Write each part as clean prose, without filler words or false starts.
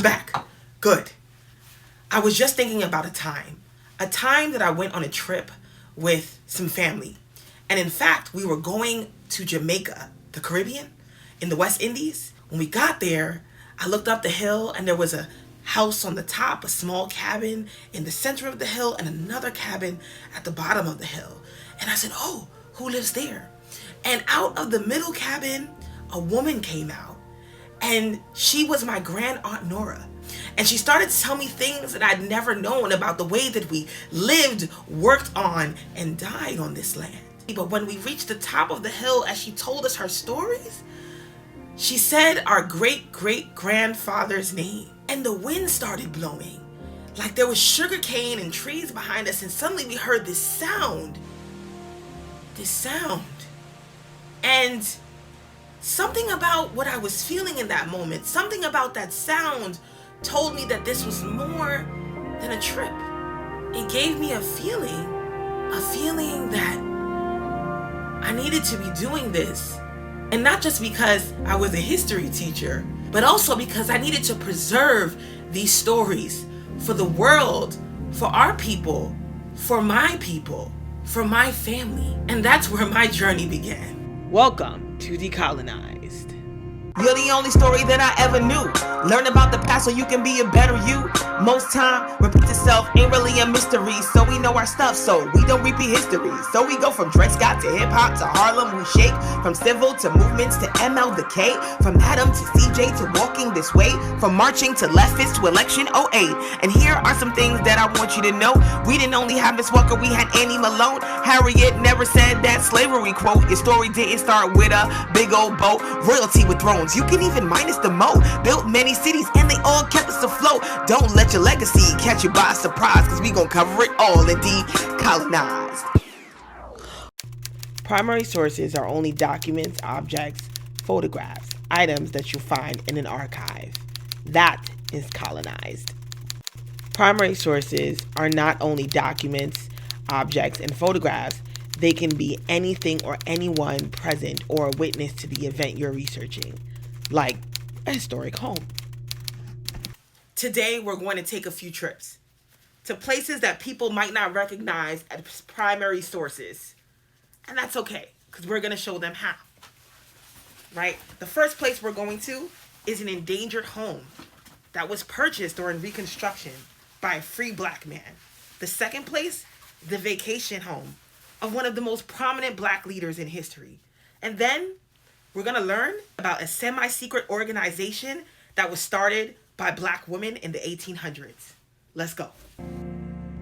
back. Good. I was just thinking about a time that I went on a trip with some family. And in fact, we were going to Jamaica, the Caribbean, in the West Indies. When we got there, I looked up the hill and there was a house on the top, a small cabin in the center of the hill, and another cabin at the bottom of the hill. And I said, oh, who lives there? And out of the middle cabin, a woman came out. And she was my grand aunt Nora. And she started to tell me things that I'd never known about the way that we lived, worked on, and died on this land. But when we reached the top of the hill, as she told us her stories, she said our great-great-grandfather's name. And the wind started blowing. Like there was sugarcane and trees behind us. And suddenly we heard this sound. And something about what I was feeling in that moment, something about that sound told me that this was more than a trip. It gave me a feeling that I needed to be doing this. And not just because I was a history teacher, but also because I needed to preserve these stories for the world, for our people, for my family. And that's where my journey began. Welcome to Decolonized. You're the only story that I ever knew. Learn about the past so you can be a better you. Most time, repeat yourself ain't really a mystery. So we know our stuff, so we don't repeat history. So we go from Dred Scott to hip-hop to Harlem, we shake. From civil to movements to ML the K. From Adam to CJ to walking this way. From marching to leftists to election '08. And here are some things that I want you to know. We didn't only have Miss Walker, we had Annie Malone. Harriet never said that slavery quote. Your story didn't start with a big old boat. Royalty with thrones. You can even minus the mo. Built many cities and they all kept us afloat. Don't let your legacy catch you by surprise, cause we gon' cover it all in Decolonized. Primary sources are only documents, objects, photographs, items that you'll find in an archive. That is colonized. Primary sources are not only documents, objects, and photographs. They can be anything or anyone present or a witness to the event you're researching, like a historic home. Today, we're going to take a few trips to places that people might not recognize as primary sources. And that's okay, because we're going to show them how. Right? The first place we're going to is an endangered home that was purchased during Reconstruction by a free black man. The second place, the vacation home of one of the most prominent black leaders in history. And then we're going to learn about a semi-secret organization that was started by black women in the 1800s. Let's go.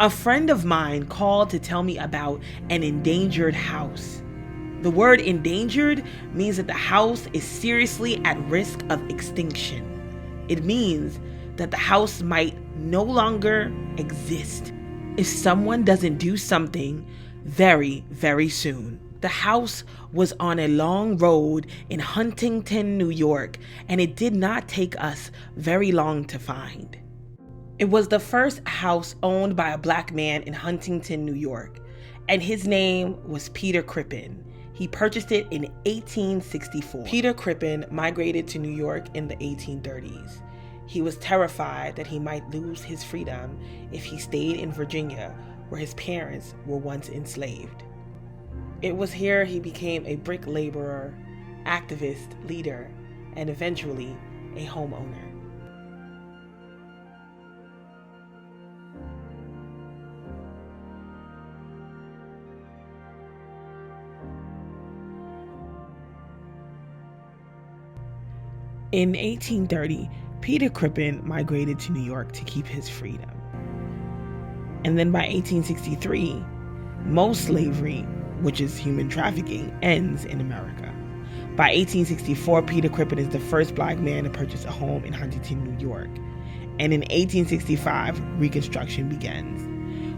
A friend of mine called to tell me about an endangered house. The word endangered means that the house is seriously at risk of extinction. It means that the house might no longer exist if someone doesn't do something very, very soon. The house was on a long road in Huntington, New York, and it did not take us very long to find. It was the first house owned by a black man in Huntington, New York, and his name was Peter Crippen. He purchased it in 1864. Peter Crippen migrated to New York in the 1830s. He was terrified that he might lose his freedom if he stayed in Virginia, where his parents were once enslaved. It was here he became a brick laborer, activist, leader, and eventually a homeowner. In 1830, Peter Crippen migrated to New York to keep his freedom. And then by 1863, most slavery, which is human trafficking, ends in America. By 1864, Peter Crippen is the first black man to purchase a home in Huntington, New York. And in 1865, Reconstruction begins.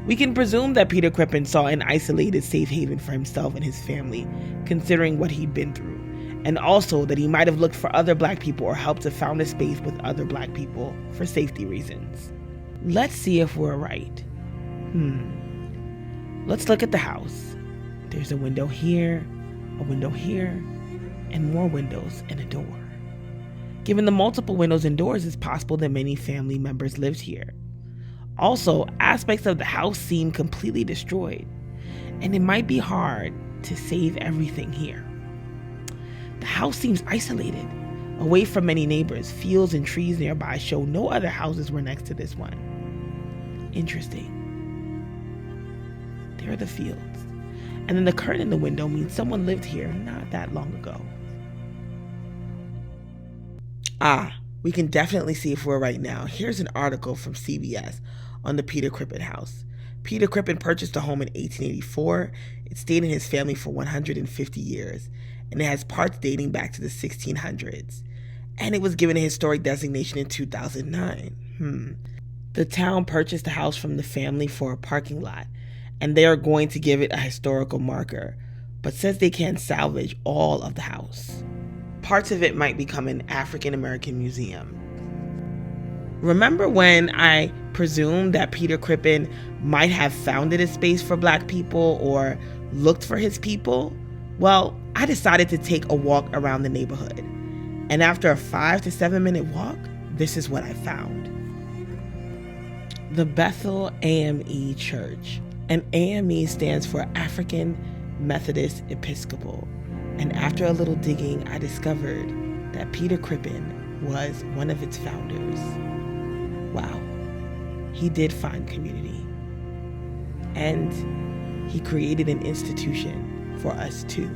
We can presume that Peter Crippen saw an isolated safe haven for himself and his family, considering what he'd been through. And also that he might have looked for other black people or helped to found a space with other black people for safety reasons. Let's see if we're right. Let's look at the house. There's a window here, and more windows and a door. Given the multiple windows and doors, it's possible that many family members lived here. Also, aspects of the house seem completely destroyed, and it might be hard to save everything here. The house seems isolated, away from many neighbors. Fields and trees nearby show no other houses were next to this one. Interesting. There are the fields. And then the curtain in the window means someone lived here not that long ago. We can definitely see if we're right now. Here's an article from CBS on the Peter Crippen house. Peter Crippen purchased a home in 1884. It stayed in his family for 150 years, and it has parts dating back to the 1600s. And it was given a historic designation in 2009. The town purchased the house from the family for a parking lot, and they are going to give it a historical marker, but says they can't salvage all of the house. Parts of it might become an African American museum. Remember when I presumed that Peter Crippen might have founded a space for Black people or looked for his people? Well, I decided to take a walk around the neighborhood. And after a 5 to 7 minute walk, this is what I found. The Bethel AME Church. And AME stands for African Methodist Episcopal. And after a little digging, I discovered that Peter Crippen was one of its founders. Wow. He did find community. And he created an institution for us too.